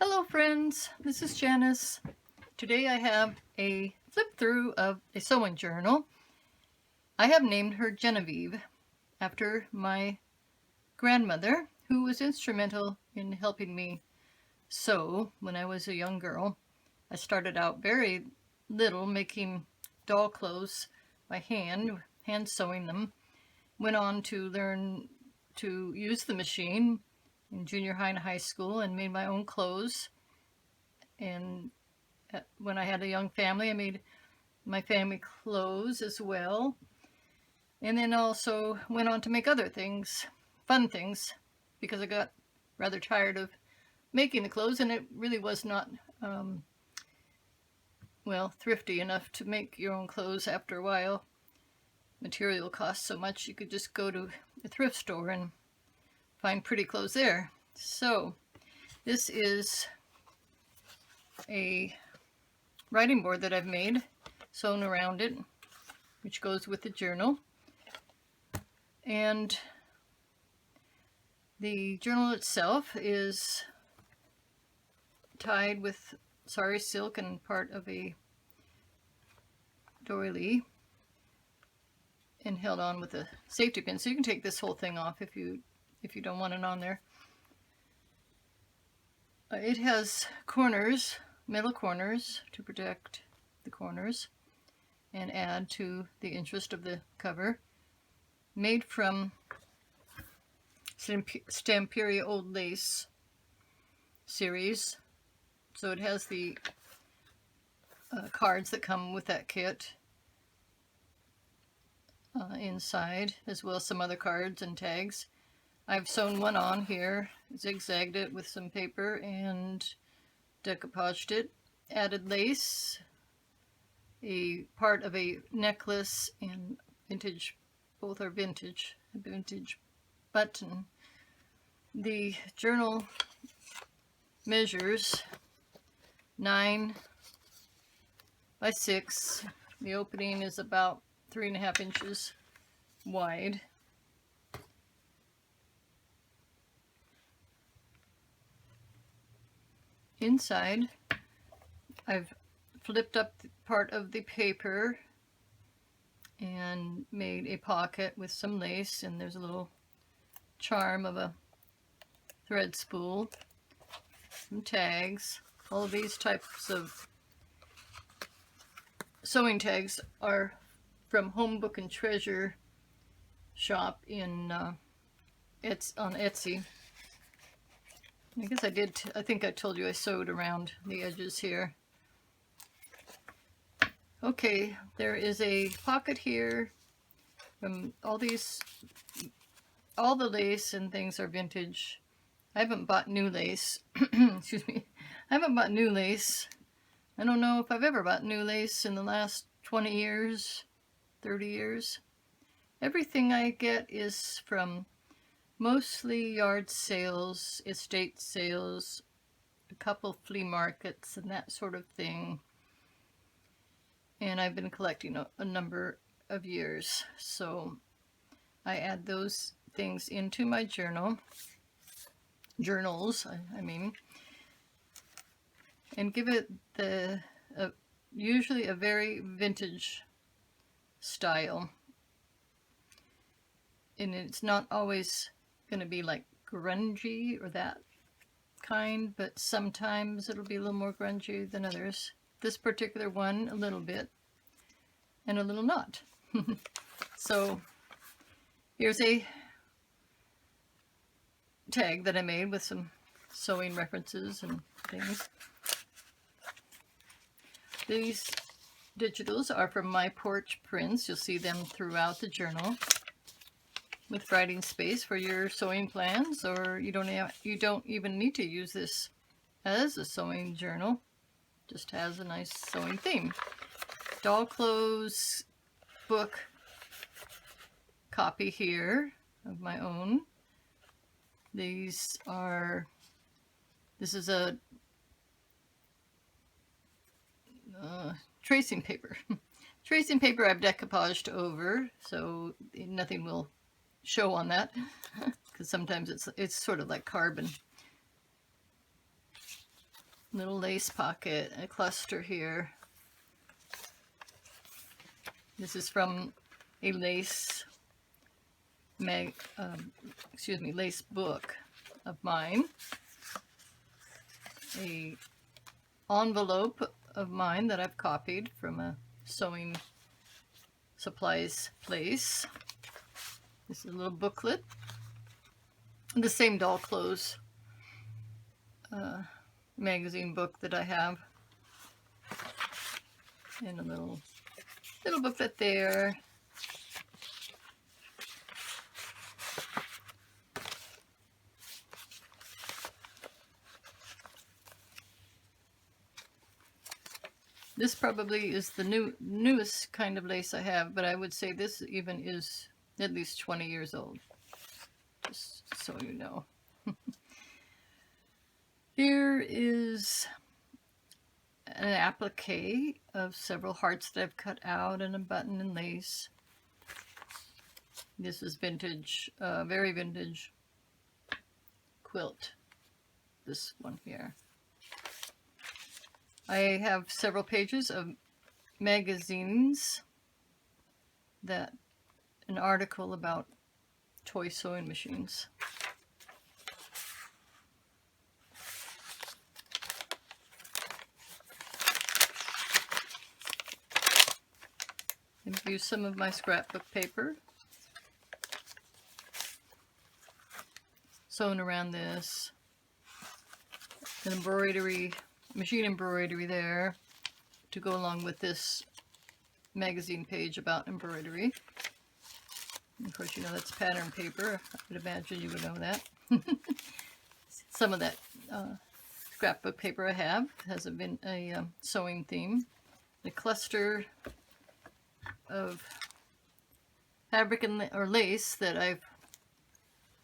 Hello friends, this is Janice. Today I have a flip through of a sewing journal. I have named her Genevieve after my grandmother, who was instrumental in helping me sew when I was a young girl. I started out very little making doll clothes by hand sewing them. Went on to learn to use the machine in junior high and high school and made my own clothes. And when I had a young family, I made my family clothes as well. And then also went on to make other things, fun things, because I got rather tired of making the clothes, and it really was not, thrifty enough to make your own clothes after a while. Material costs so much, you could just go to a thrift store and find pretty clothes there. So this is a writing board that I've made, sewn around it, which goes with the journal. And the journal itself is tied with sari silk and part of a doily and held on with a safety pin. So you can take this whole thing off if you don't want it on there. It has corners, metal corners, to protect the corners and add to the interest of the cover. Made from Stamperia Old Lace series. So it has the cards that come with that kit inside, as well as some other cards and tags. I've sewn one on here, zigzagged it with some paper and decoupaged it. Added lace, a part of a necklace, and vintage, both are vintage, a vintage button. The journal measures 9 by 6. The opening is about 3.5 inches wide. Inside, I've flipped up part of the paper and made a pocket with some lace, and there's a little charm of a thread spool, some tags. All of these types of sewing tags are from Home Book and Treasure shop in on Etsy. I guess I think I told you I sewed around the edges here. Okay, there is a pocket here from all the lace and things are vintage. I haven't bought new lace. Excuse me. I haven't bought new lace. I don't know if I've ever bought new lace in the last 20 years, 30 years. Everything I get is from mostly yard sales, estate sales, a couple flea markets and that sort of thing. And I've been collecting a number of years. So I add those things into my journals, I mean, and give it usually a very vintage style. And it's not always going to be like grungy or that kind, but sometimes it'll be a little more grungy than others. This particular one, a little bit, and a little not. So here's a tag that I made with some sewing references and things. These digitals are from My Porch Prints. You'll see them throughout the journal, with writing space for your sewing plans, or you don't even need to use this as a sewing journal. Just has a nice sewing theme. Doll clothes book copy here of my own. This is a tracing paper. Tracing paper I've decoupaged over, so nothing will show on that, because sometimes it's sort of like carbon. Little lace pocket, a cluster here. This is from a lace lace book of mine. A envelope of mine that I've copied from a sewing supplies place. This is a little booklet. The same doll clothes magazine book that I have. And a little booklet there. This probably is the newest kind of lace I have, but I would say this even is at least 20 years old. Just so you know. Here is an applique of several hearts that I've cut out and a button and lace. This is vintage, very vintage quilt. This one here. I have several pages of magazines, an article about toy sewing machines. I've used some of my scrapbook paper, sewn around this, an embroidery, machine embroidery there to go along with this magazine page about embroidery. And of course, you know that's pattern paper. I would imagine you would know that. Some of that scrapbook paper I have has a sewing theme. The cluster of fabric or lace that I've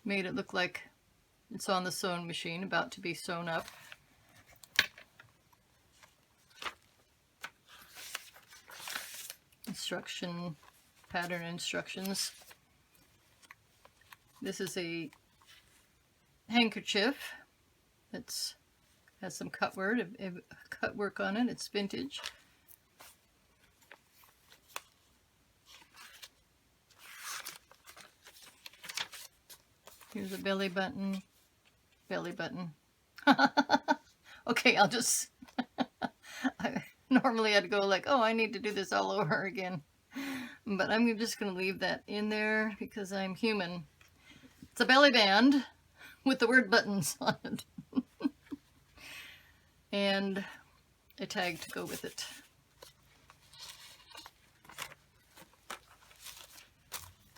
made it look like it's on the sewing machine, about to be sewn up. Pattern instructions. This is a handkerchief that's has some cut work on it. It's vintage. Here's a belly button. Okay, I'll just normally I'd go like, oh, I need to do this all over again. But I'm just going to leave that in there because I'm human. It's a belly band with the word buttons on it. And a tag to go with it.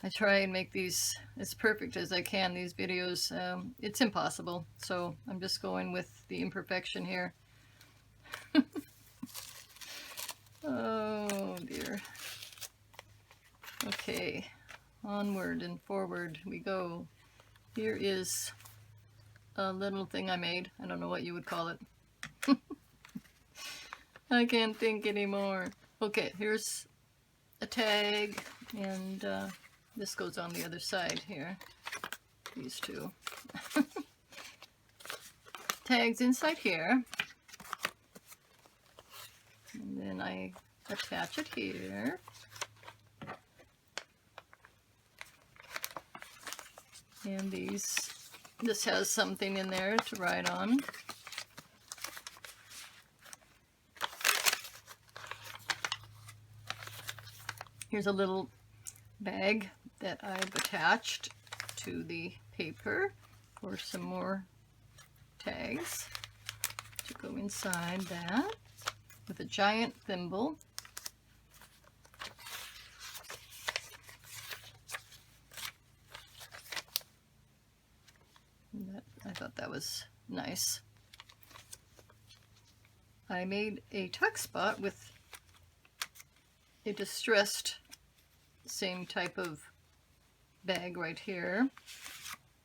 I try and make these as perfect as I can, these videos. It's impossible, so I'm just going with the imperfection here. Oh dear. Okay, onward and forward we go. Here is a little thing I made. I don't know what you would call it. I can't think anymore. Okay, here's a tag, and this goes on the other side here. These two. Tags inside here. And then I attach it here. And this has something in there to write on. Here's a little bag that I've attached to the paper for some more tags to go inside that, with a giant thimble. I thought that was nice. I made a tuck spot with a distressed same type of bag right here.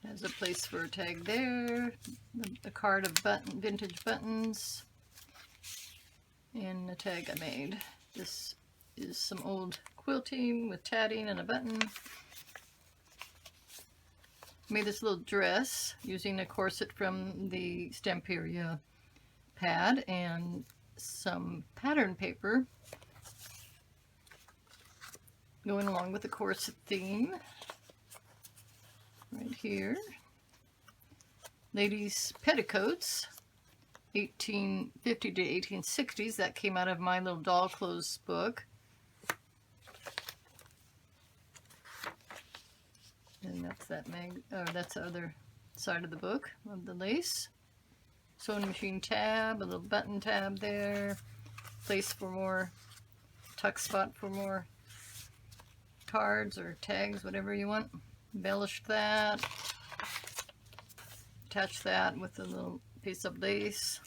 Has a place for a tag there, a card of vintage buttons, and a tag I made. This is some old quilting with tatting and a button. Made this little dress using a corset from the Stamperia pad and some pattern paper going along with the corset theme. Right here. Ladies' petticoats, 1850 to 1860s. That came out of my little doll clothes book. And that's that that's the other side of the book of the lace. Sewing machine tab, a little button tab there. Place for more, tuck spot for more cards or tags, whatever you want. Embellish that. Attach that with a little piece of lace.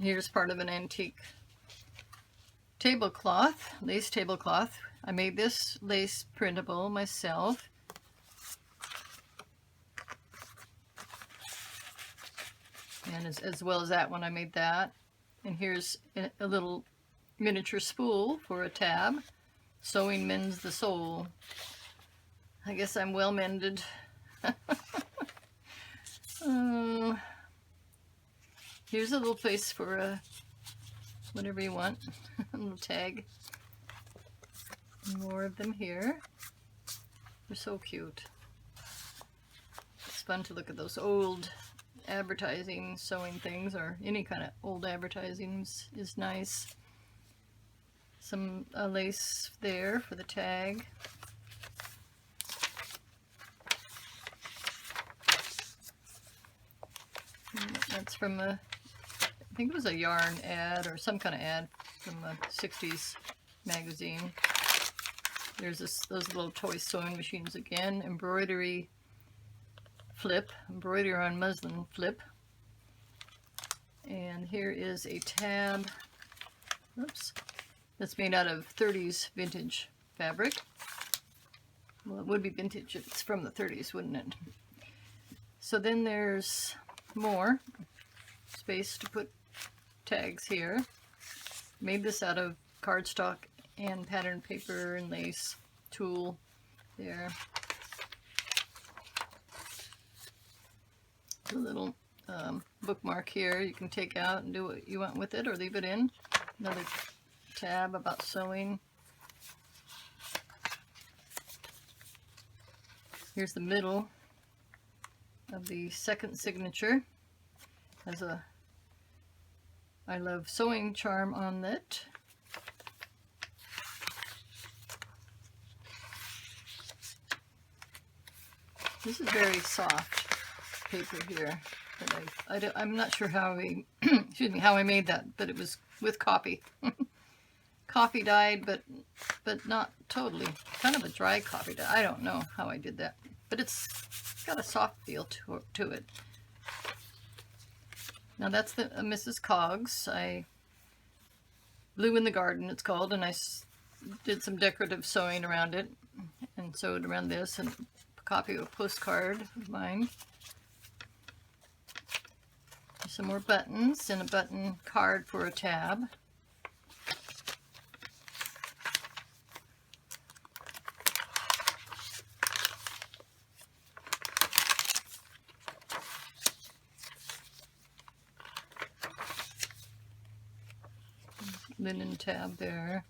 Here's part of an antique tablecloth, lace tablecloth. I made this lace printable myself. And as well as that one, I made that. And here's a little miniature spool for a tab. Sewing mends the soul. I guess I'm well mended. Here's a little place for whatever you want. A little tag. More of them here. They're so cute. It's fun to look at those old advertising sewing things, or any kind of old advertising is nice. Some lace there for the tag. That's from I think it was a yarn ad or some kind of ad from a 60s magazine. There's those little toy sewing machines again. Embroidery flip, embroidery on muslin flip. And here is a tab, oops, that's made out of 30s vintage fabric. Well, it would be vintage if it's from the 30s, wouldn't it? So then there's more space to put tags here. Made this out of cardstock and pattern paper and lace tulle there. A little bookmark here you can take out and do what you want with it or leave it in. Another tab about sewing. Here's the middle of the second signature. Has a I love sewing charm on it. This is very soft paper here. But I'm not sure how we, excuse me, how I made that, but it was with coffee. Coffee dyed, but not totally. Kind of a dry coffee dye. I don't know how I did that, but it's got a soft feel to it. Now that's the Mrs. Coggs. I Blue in the Garden, it's called, and I did some decorative sewing around it and sewed around this, and a copy of a postcard of mine. Some more buttons and a button card for a tab. Linen tab there.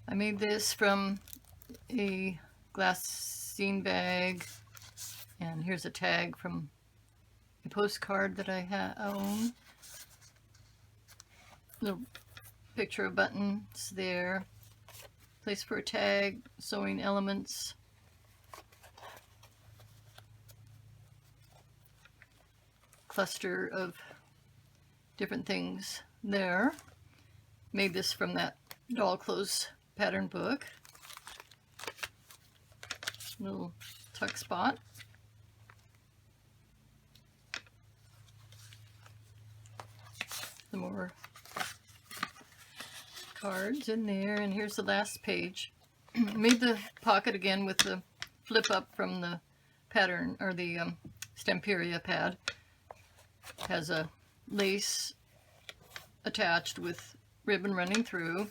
I made this from a glassine bag, and here's a tag from a postcard that I own. Little picture of buttons there. Place for a tag, sewing elements. Cluster of different things there. Made this from that doll clothes pattern book. Little tuck spot. Some more cards in there, and here's the last page. Made the pocket again with the flip up from the pattern, or the Stamperia pad. Has a lace attached with ribbon running through.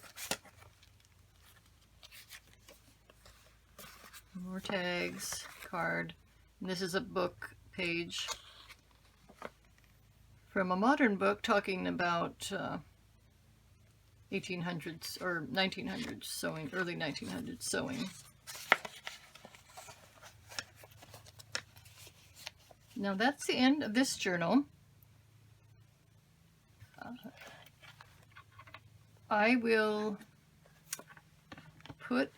More tags, card. And this is a book page from a modern book talking about 1800s or 1900s sewing, early 1900s sewing. Now that's the end of this journal. I will put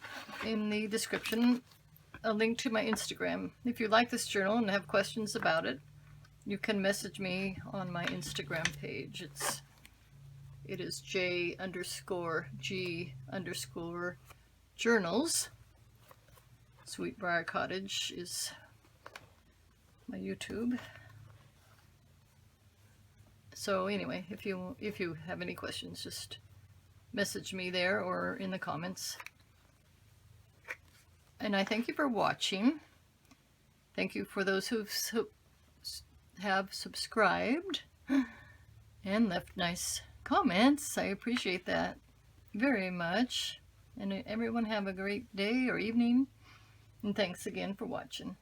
in the description a link to my Instagram. If you like this journal and have questions about it, you can message me on my Instagram page. It is J_G_journals. Sweetbriar Cottage is my YouTube. So anyway, if you have any questions, just message me there or in the comments. And I thank you for watching. Thank you for those who have subscribed and left nice comments. I appreciate that very much. And everyone have a great day or evening. And thanks again for watching.